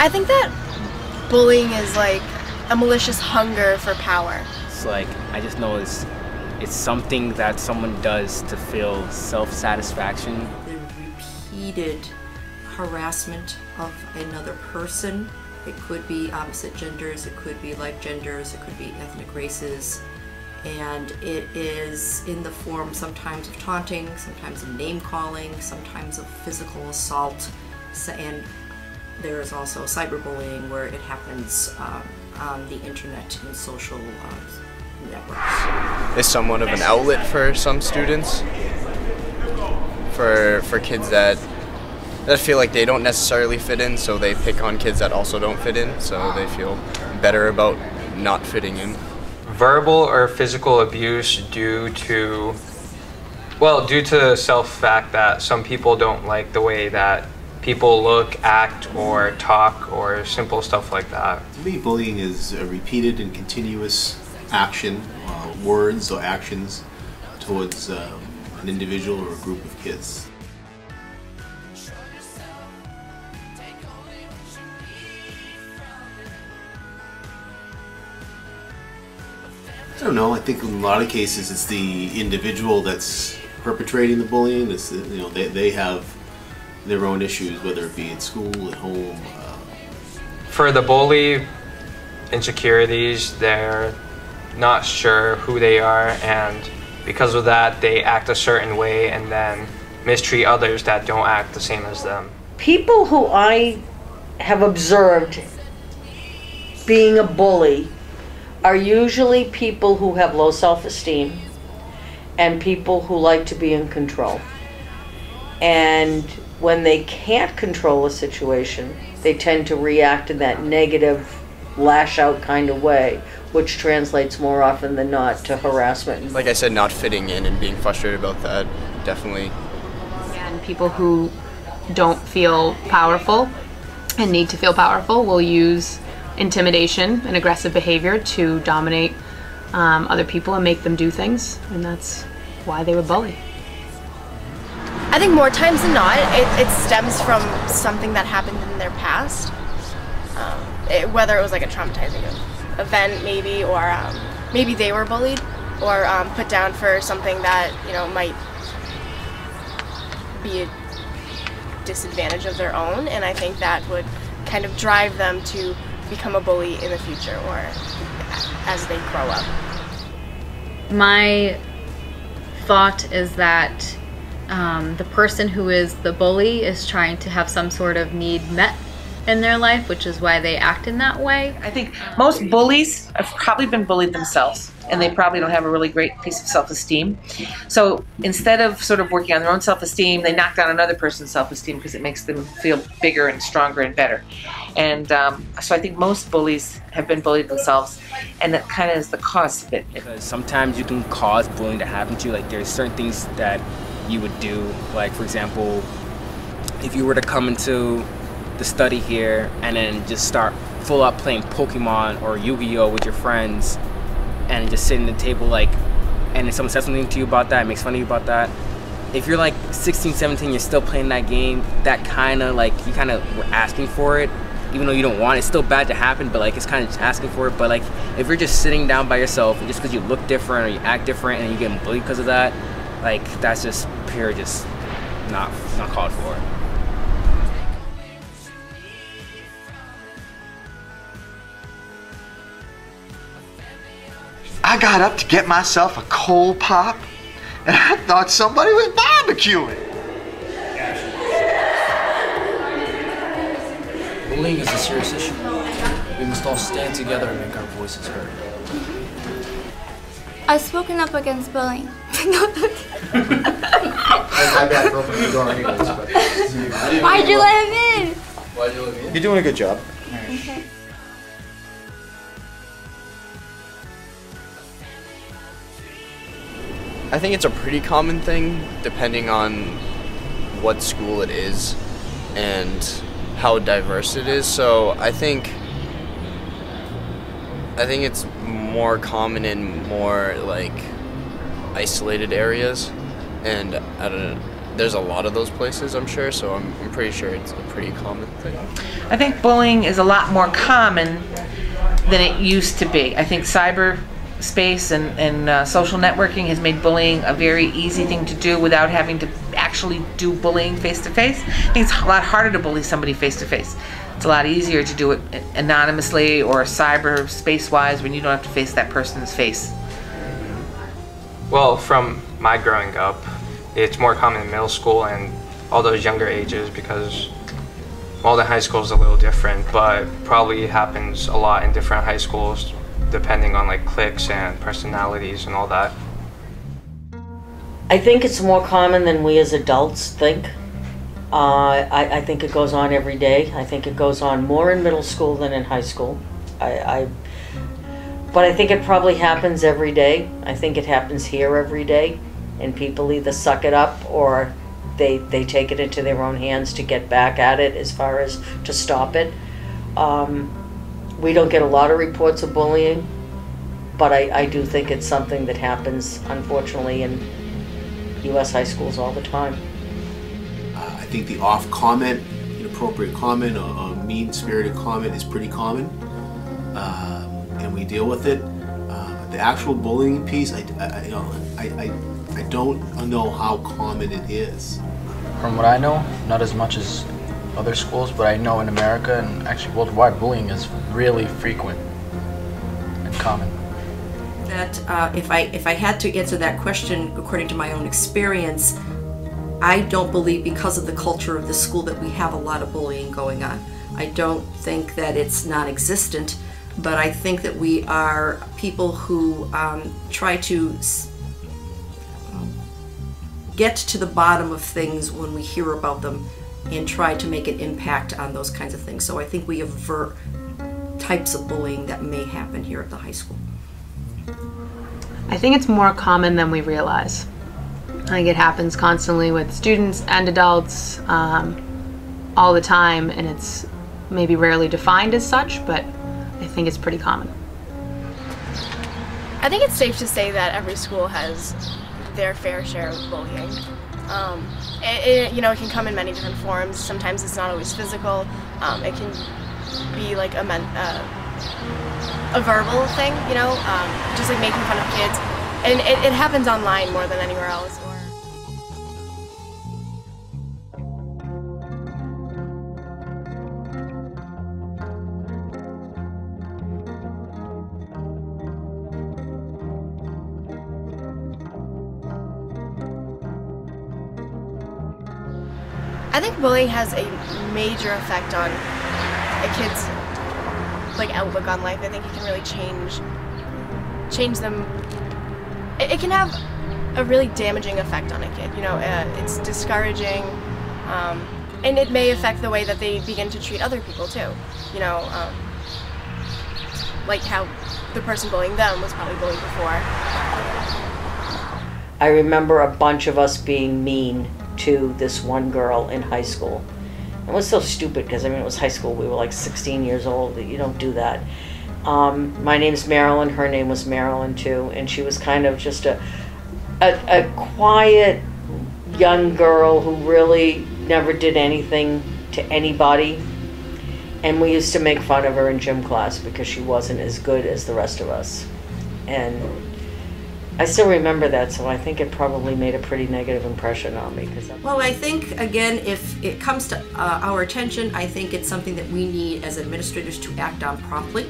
I think that bullying is like a malicious hunger for power. It's like, I just know it's something that someone does to feel self-satisfaction. The repeated harassment of another person. It could be opposite genders, it could be like genders, it could be ethnic races. And it is in the form sometimes of taunting, sometimes of name calling, sometimes of physical assault. And there is also cyberbullying where it happens on the internet and social networks. It's somewhat of an outlet for some students, for kids that feel like they don't necessarily fit in, so they pick on kids that also don't fit in, so they feel better about not fitting in. Verbal or physical abuse due to the self-fact that some people don't like the way that people look, act, or talk, or simple stuff like that. To me, bullying is a repeated and continuous action, words or actions towards an individual or a group of kids. I don't know. I think in a lot of cases it's the individual that's perpetrating the bullying. It's, they have their own issues, whether it be at school, at home. For the bully, insecurities, they're not sure who they are, and because of that they act a certain way and then mistreat others that don't act the same as them. People who I have observed being a bully are usually people who have low self-esteem and people who like to be in control. And when they can't control a situation, they tend to react in that negative, lash-out kind of way, which translates more often than not to harassment. Like I said, not fitting in and being frustrated about that, definitely. And people who don't feel powerful and need to feel powerful will use intimidation and aggressive behavior to dominate other people and make them do things, and that's why they were bullied. I think more times than not, it stems from something that happened in their past, whether it was like a traumatizing event maybe, or maybe they were bullied or put down for something that might be a disadvantage of their own, and I think that would kind of drive them to become a bully in the future or as they grow up. My thought is that the person who is the bully is trying to have some sort of need met in their life, which is why they act in that way. I think most bullies have probably been bullied themselves, and they probably don't have a really great piece of self-esteem. So instead of sort of working on their own self-esteem, they knock down another person's self-esteem because it makes them feel bigger and stronger and better. And so I think most bullies have been bullied themselves, and that kind of is the cause of it. Because sometimes you can cause bullying to happen to you. Like, there's certain things that you would do. Like, for example, if you were to come into the study here and then just start full up playing Pokemon or Yu-Gi-Oh with your friends and just sitting at the table, like, and if someone says something to you about that, makes fun of you about that, if you're like 16, 17, you're still playing that game, that kind of like, you kind of were asking for it, even though you don't want it. It's still bad to happen, but like, it's kind of just asking for it. But like, if you're just sitting down by yourself and just because you look different or you act different and you're getting bullied because of that, like, that's just pure, just not called for. I got up to get myself a cold pop, and I thought somebody was barbecuing. Bullying is a serious issue. We must all stand together and make our voices heard. I've spoken up against bullying. Why'd you let him in? Why'd you let me in? You're doing a good job. Okay. I think it's a pretty common thing depending on what school it is and how diverse it is. So I think it's more common in more like isolated areas, and I don't know, there's a lot of those places, I'm sure, so I'm pretty sure it's a pretty common thing. I think bullying is a lot more common than it used to be. I think cyberspace and social networking has made bullying a very easy thing to do without having to actually do bullying face-to-face. I think it's a lot harder to bully somebody face-to-face. It's a lot easier to do it anonymously or cyberspace-wise when you don't have to face that person's face. Well, from my growing up, it's more common in middle school and all those younger ages because, well, the high school is a little different, but probably happens a lot in different high schools depending on like cliques and personalities and all that. I think it's more common than we as adults think. I think it goes on every day. I think it goes on more in middle school than in high school. But I think it probably happens every day. I think it happens here every day. And people either suck it up or they take it into their own hands to get back at it as far as to stop it. We don't get a lot of reports of bullying, but I do think it's something that happens, unfortunately, in U.S. high schools all the time. I think the off comment, inappropriate comment, a mean-spirited comment is pretty common, and we deal with it. The actual bullying piece, I don't know how common it is. From what I know, not as much as other schools, but I know in America and actually worldwide, bullying is really frequent and common. That if I had to answer that question according to my own experience, I don't believe because of the culture of the school that we have a lot of bullying going on. I don't think that it's non-existent, but I think that we are people who try to get to the bottom of things when we hear about them and try to make an impact on those kinds of things. So I think we avert types of bullying that may happen here at the high school. I think it's more common than we realize. I think it happens constantly with students and adults all the time, and it's maybe rarely defined as such, but I think it's pretty common. I think it's safe to say that every school has their fair share of bullying. It can come in many different forms. Sometimes it's not always physical. It can be like a verbal thing, just like making fun of kids. And it happens online more than anywhere else. I think bullying has a major effect on a kid's outlook on life. I think it can really change them. It can have a really damaging effect on a kid. It's discouraging, and it may affect the way that they begin to treat other people too. Like how the person bullying them was probably bullied before. I remember a bunch of us being mean to this one girl in high school. It was so stupid because, it was high school. We were like 16 years old. You don't do that. My name's Marilyn. Her name was Marilyn too. And she was kind of just a quiet young girl who really never did anything to anybody. And we used to make fun of her in gym class because she wasn't as good as the rest of us. And I still remember that, so I think it probably made a pretty negative impression on me. Well, I think, again, if it comes to our attention, I think it's something that we need as administrators to act on promptly,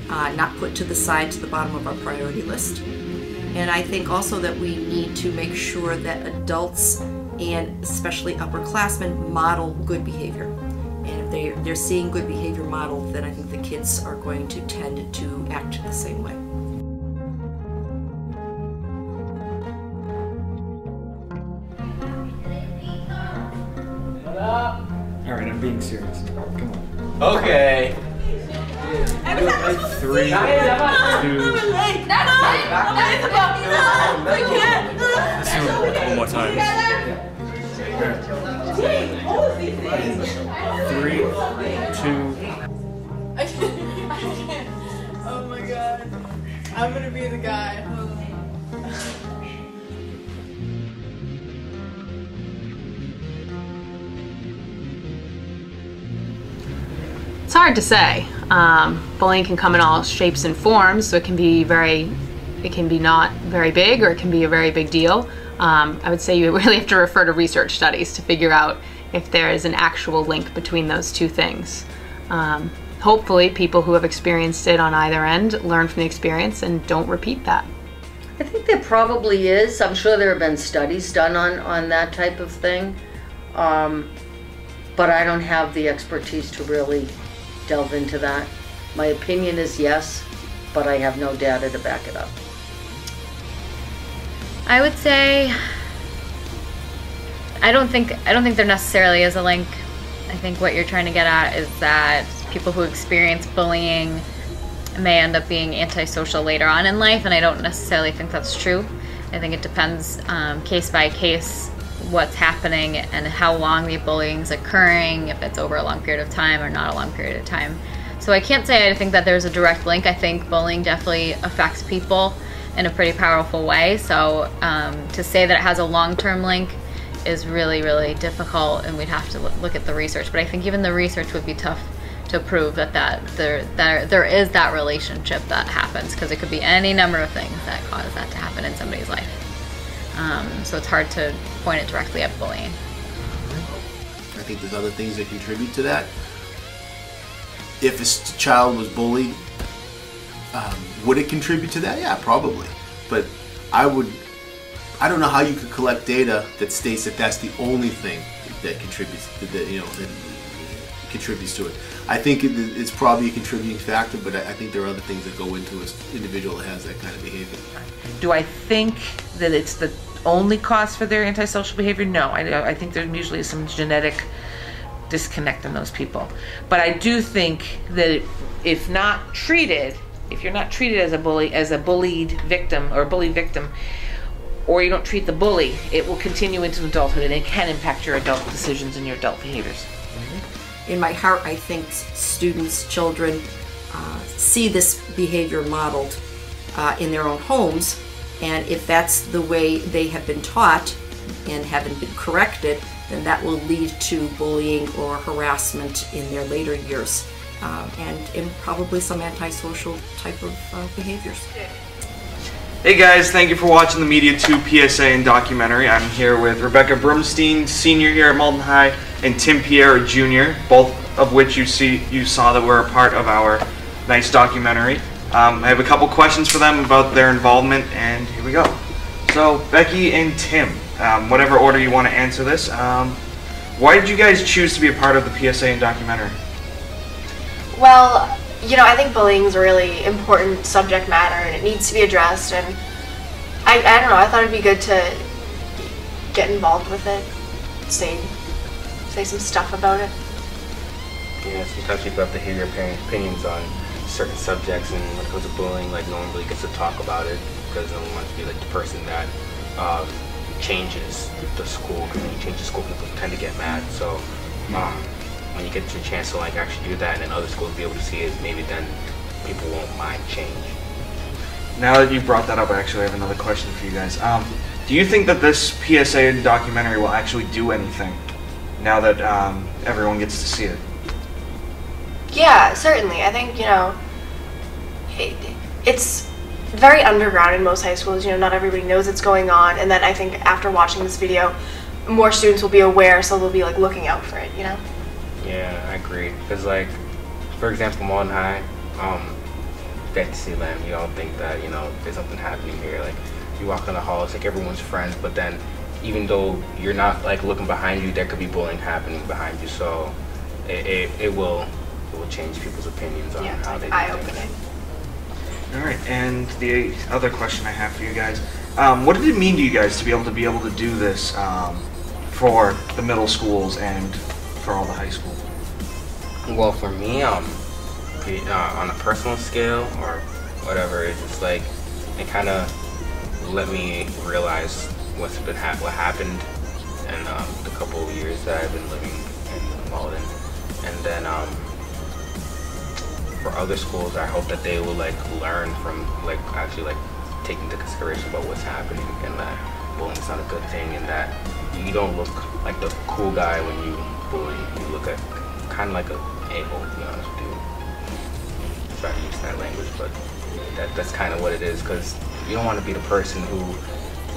not put to the side to the bottom of our priority list. And I think also that we need to make sure that adults and especially upperclassmen model good behavior. And if they're seeing good behavior modeled, then I think the kids are going to tend to act the same way. Alright, I'm being serious. Come on. Okay. 3, 2. Let's do it one more time. 3, 2. I can't. Oh my god. I'm gonna be the guy. It's hard to say. Bullying can come in all shapes and forms, so it can be not very big, or it can be a very big deal. I would say you really have to refer to research studies to figure out if there is an actual link between those two things. Hopefully, people who have experienced it on either end learn from the experience and don't repeat that. I think there probably is. I'm sure there have been studies done on that type of thing. But I don't have the expertise to really delve into that. My opinion is yes, but I have no data to back it up. I would say I don't think there necessarily is a link. I think what you're trying to get at is that people who experience bullying may end up being antisocial later on in life, and I don't necessarily think that's true. I think it depends case by case what's happening and how long the bullying is occurring, if it's over a long period of time or not a long period of time. So I can't say I think that there's a direct link. I think bullying definitely affects people in a pretty powerful way. So to say that it has a long-term link is really, really difficult, and we'd have to look at the research. But I think even the research would be tough to prove that there is that relationship that happens, because it could be any number of things that cause that to happen in somebody's life. So it's hard to point it directly at bullying. I think there's other things that contribute to that. If a child was bullied, would it contribute to that? Yeah, probably. But I don't know how you could collect data that states that that's the only thing that contributes that contributes to it. I think it's probably a contributing factor, but I think there are other things that go into an individual that has that kind of behavior. Do I think that it's the only cause for their antisocial behavior? No, I think there usually is some genetic disconnect in those people. But I do think that if you're not treated as a bullied victim or a bully victim, or you don't treat the bully, it will continue into adulthood, and it can impact your adult decisions and your adult behaviors. In my heart, I think students, children, see this behavior modeled in their own homes, and if that's the way they have been taught and haven't been corrected, then that will lead to bullying or harassment in their later years, and probably some antisocial type of behaviors. Hey guys, thank you for watching the Media 2 PSA and documentary. I'm here with Rebecca Brumstein, senior here at Malden High, and Tim Pierre, junior, both of which you saw that were a part of our nice documentary. I have a couple questions for them about their involvement, and here we go. So, Becky and Tim, whatever order you want to answer this, why did you guys choose to be a part of the PSA and documentary? Well, I think bullying is a really important subject matter, and it needs to be addressed, and I don't know, I thought it'd be good to get involved with it, say some stuff about it. Yeah, sometimes people have to hear your opinions on certain subjects, and when it comes to bullying, like, no one really gets to talk about it, because no one wants to be like the person that changes the school. Because when you change the school, people tend to get mad, so when you get your chance to like actually do that and then other schools be able to see it, maybe then people won't mind change. Now that you brought that up, actually I have another question for you guys. Do you think that this PSA documentary will actually do anything now that everyone gets to see it? Yeah, certainly. I think, it's very underground in most high schools. Not everybody knows what's going on, and then I think after watching this video, more students will be aware, so they'll be like looking out for it, Yeah, I agree. Because, like, for example, Malden High, get to see them, you don't think that, there's something happening here. Like, you walk in the hall, it's like everyone's friends, but then even though you're not, like, looking behind you, there could be bullying happening behind you. So it will change people's opinions on how they do things. All right, and the other question I have for you guys, what did it mean to you guys to be able to do this for the middle schools and for all the high school? Well, for me, on a personal scale or whatever, it's just like it kind of let me realize what happened in the couple of years that I've been living in Malden, and then for other schools, I hope that they will like learn from actually taking into consideration about what's happening, and that bullying is not a good thing, and that you don't look like the cool guy when you bully. You look at kind of like a a-hole, to be honest with you. Sorry to use that language, but that's kind of what it is, because you don't want to be the person who,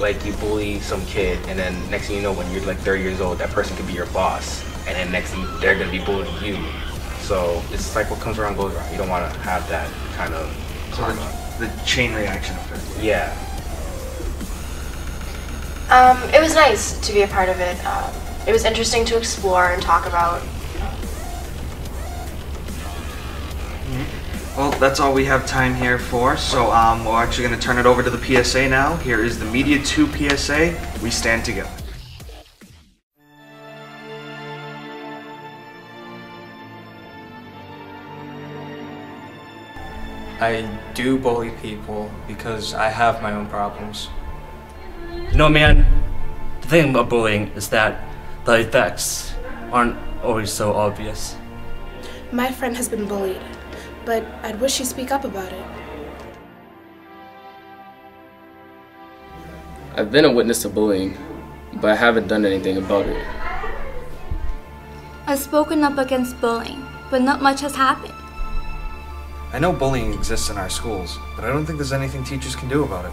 like, you bully some kid, and then next thing you know, when you're like 30 years old, that person could be your boss, and then next thing they're going to be bullying you. So it's like what comes around goes around. You don't want to have that kind of karma. The chain reaction effect. Yeah. It was nice to be a part of it. It was interesting to explore and talk about. Well, that's all we have time here for, so we're actually going to turn it over to the PSA now. Here is the Media 2 PSA. We stand together. I do bully people because I have my own problems. You know, man, the thing about bullying is that the effects aren't always so obvious. My friend has been bullied, but I'd wish she'd speak up about it. I've been a witness to bullying, but I haven't done anything about it. I've spoken up against bullying, but not much has happened. I know bullying exists in our schools, but I don't think there's anything teachers can do about it.